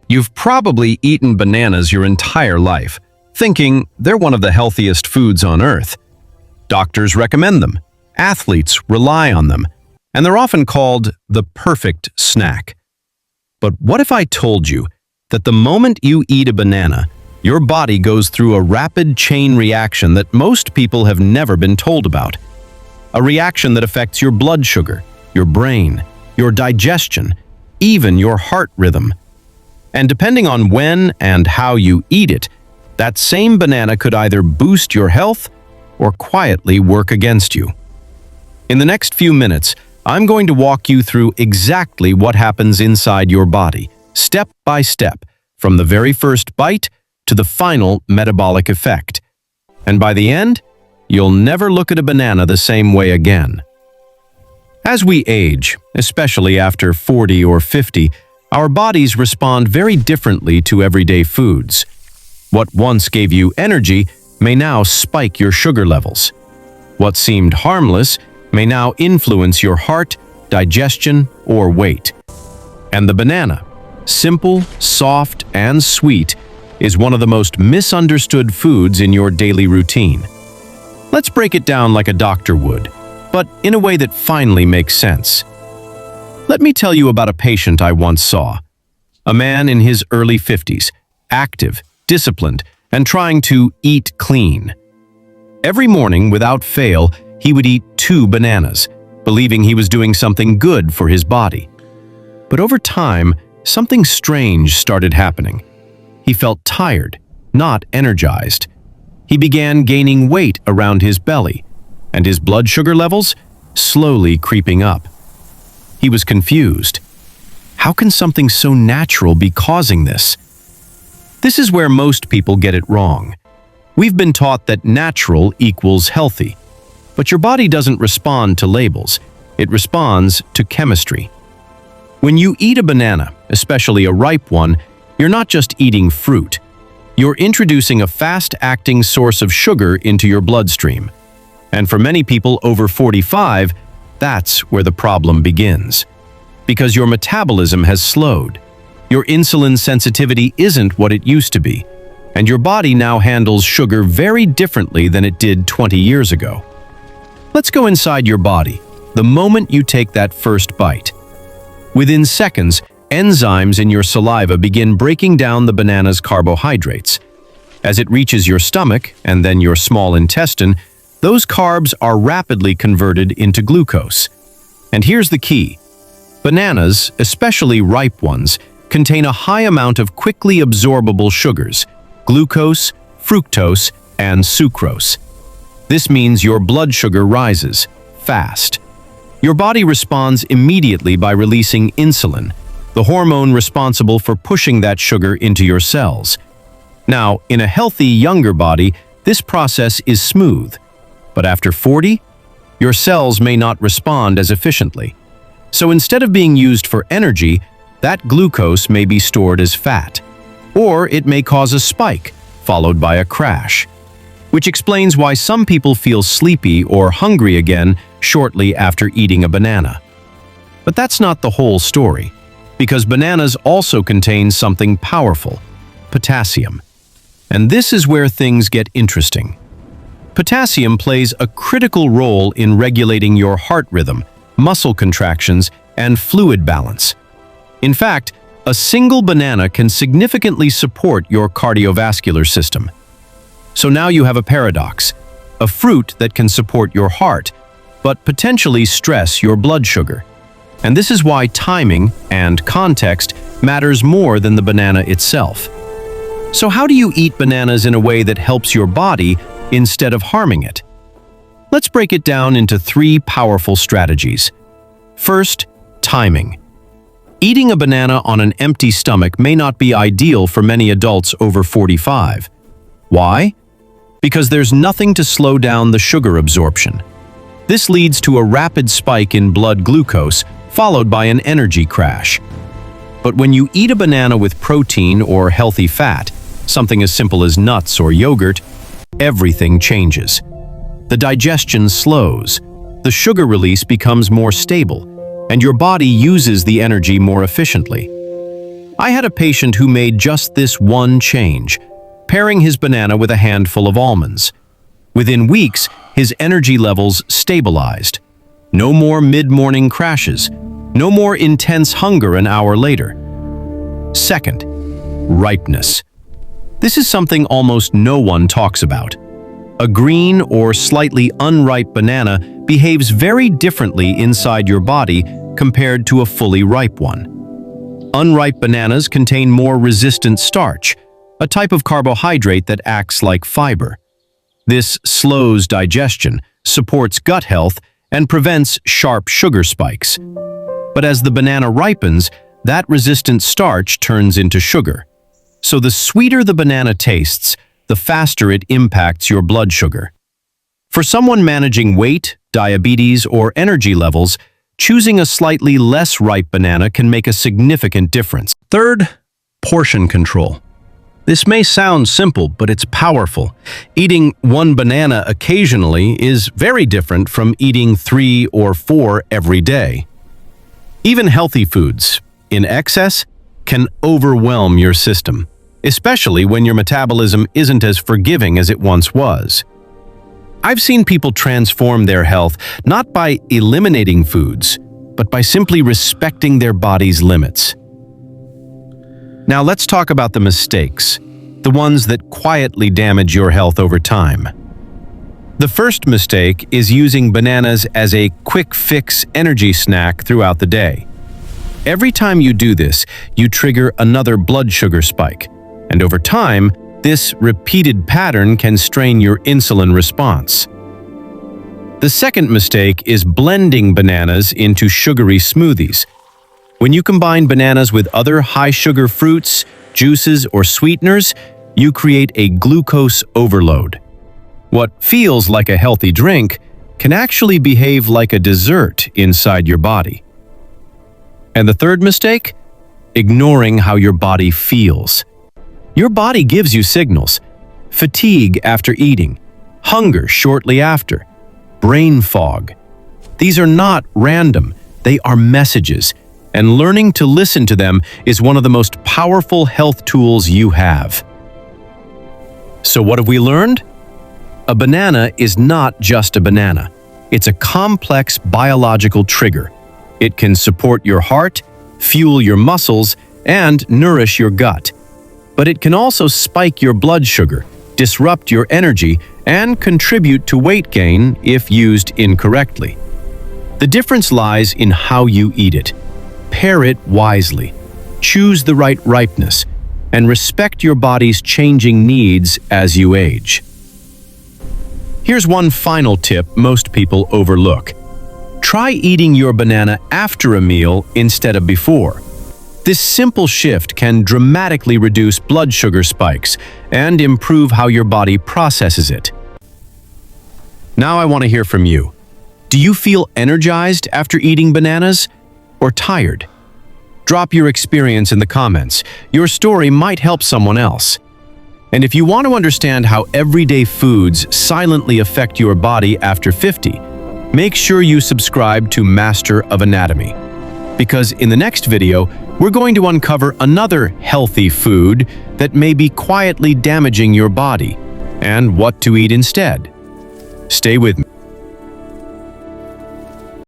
You've probably eaten bananas your entire life, thinking they're one of the healthiest foods on earth. Doctors recommend them, athletes rely on them, and they're often called the perfect snack. But what if I told you that the moment you eat a banana, your body goes through a rapid chain reaction that most people have never been told about? A reaction that affects your blood sugar, your brain, your digestion, even your heart rhythm. And depending on when and how you eat it, that same banana could either boost your health or quietly work against you. In the next few minutes, I'm going to walk you through exactly what happens inside your body, step by step, from the very first bite to the final metabolic effect. And by the end, you'll never look at a banana the same way again. As we age, especially after 40 or 50, our bodies respond very differently to everyday foods. What once gave you energy may now spike your sugar levels. What seemed harmless may now influence your heart, digestion, or weight. And the banana, simple, soft, and sweet, is one of the most misunderstood foods in your daily routine. Let's break it down like a doctor would, but in a way that finally makes sense. Let me tell you about a patient I once saw. A man in his early 50s, active, disciplined, and trying to eat clean. Every morning, without fail, he would eat 2 bananas, believing he was doing something good for his body. But over time, something strange started happening. He felt tired, not energized. He began gaining weight around his belly, and his blood sugar levels slowly creeping up. He was confused. How can something so natural be causing this? This is where most people get it wrong. We've been taught that natural equals healthy. But your body doesn't respond to labels. It responds to chemistry. When you eat a banana, especially a ripe one, you're not just eating fruit. You're introducing a fast-acting source of sugar into your bloodstream. And for many people over 45, that's where the problem begins. Because your metabolism has slowed. Your insulin sensitivity isn't what it used to be, and your body now handles sugar very differently than it did 20 years ago. Let's go inside your body, the moment you take that first bite. Within seconds, enzymes in your saliva begin breaking down the banana's carbohydrates. As it reaches your stomach and then your small intestine, those carbs are rapidly converted into glucose. And here's the key. Bananas, especially ripe ones, contain a high amount of quickly absorbable sugars, glucose, fructose, and sucrose. This means your blood sugar rises fast. Your body responds immediately by releasing insulin, the hormone responsible for pushing that sugar into your cells. Now, in a healthy, younger body, this process is smooth. But after 40, your cells may not respond as efficiently. So instead of being used for energy, that glucose may be stored as fat. Or it may cause a spike, followed by a crash. Which explains why some people feel sleepy or hungry again shortly after eating a banana. But that's not the whole story, because bananas also contain something powerful, potassium. And this is where things get interesting. Potassium plays a critical role in regulating your heart rhythm, muscle contractions, and fluid balance. In fact, a single banana can significantly support your cardiovascular system. So now you have a paradox, a fruit that can support your heart, but potentially stress your blood sugar. And this is why timing and context matters more than the banana itself. So how do you eat bananas in a way that helps your body instead of harming it? Let's break it down into 3 powerful strategies. First, timing. Eating a banana on an empty stomach may not be ideal for many adults over 45. Why? Because there's nothing to slow down the sugar absorption. This leads to a rapid spike in blood glucose, followed by an energy crash. But when you eat a banana with protein or healthy fat, something as simple as nuts or yogurt, everything changes. The digestion slows, the sugar release becomes more stable, and your body uses the energy more efficiently. I had a patient who made just this one change, pairing his banana with a handful of almonds. Within weeks, his energy levels stabilized. No more mid-morning crashes. No more intense hunger an hour later. Second, ripeness. This is something almost no one talks about. A green or slightly unripe banana behaves very differently inside your body compared to a fully ripe one. Unripe bananas contain more resistant starch, a type of carbohydrate that acts like fiber. This slows digestion, supports gut health, and prevents sharp sugar spikes. But as the banana ripens, that resistant starch turns into sugar. So the sweeter the banana tastes, the faster it impacts your blood sugar. For someone managing weight, diabetes, or energy levels, choosing a slightly less ripe banana can make a significant difference. Third, portion control. This may sound simple, but it's powerful. Eating one banana occasionally is very different from eating 3 or 4 every day. Even healthy foods, in excess, can overwhelm your system, especially when your metabolism isn't as forgiving as it once was. I've seen people transform their health not by eliminating foods, but by simply respecting their body's limits. Now let's talk about the mistakes, the ones that quietly damage your health over time. The first mistake is using bananas as a quick-fix energy snack throughout the day. Every time you do this, you trigger another blood sugar spike, and over time, this repeated pattern can strain your insulin response. The second mistake is blending bananas into sugary smoothies. When you combine bananas with other high-sugar fruits, juices, or sweeteners, you create a glucose overload. What feels like a healthy drink can actually behave like a dessert inside your body. And the third mistake? Ignoring how your body feels. Your body gives you signals: fatigue after eating, hunger shortly after, brain fog. These are not random, they are messages, and learning to listen to them is one of the most powerful health tools you have. So what have we learned? A banana is not just a banana. It's a complex biological trigger. It can support your heart, fuel your muscles, and nourish your gut. But it can also spike your blood sugar, disrupt your energy, and contribute to weight gain if used incorrectly. The difference lies in how you eat it. Pair it wisely, choose the right ripeness, and respect your body's changing needs as you age. Here's one final tip most people overlook. Try eating your banana after a meal instead of before. This simple shift can dramatically reduce blood sugar spikes and improve how your body processes it. Now I want to hear from you. Do you feel energized after eating bananas, or tired? Drop your experience in the comments. Your story might help someone else. And if you want to understand how everyday foods silently affect your body after 50, make sure you subscribe to Master of Anatomy. Because in the next video, we're going to uncover another healthy food that may be quietly damaging your body, and what to eat instead. Stay with me.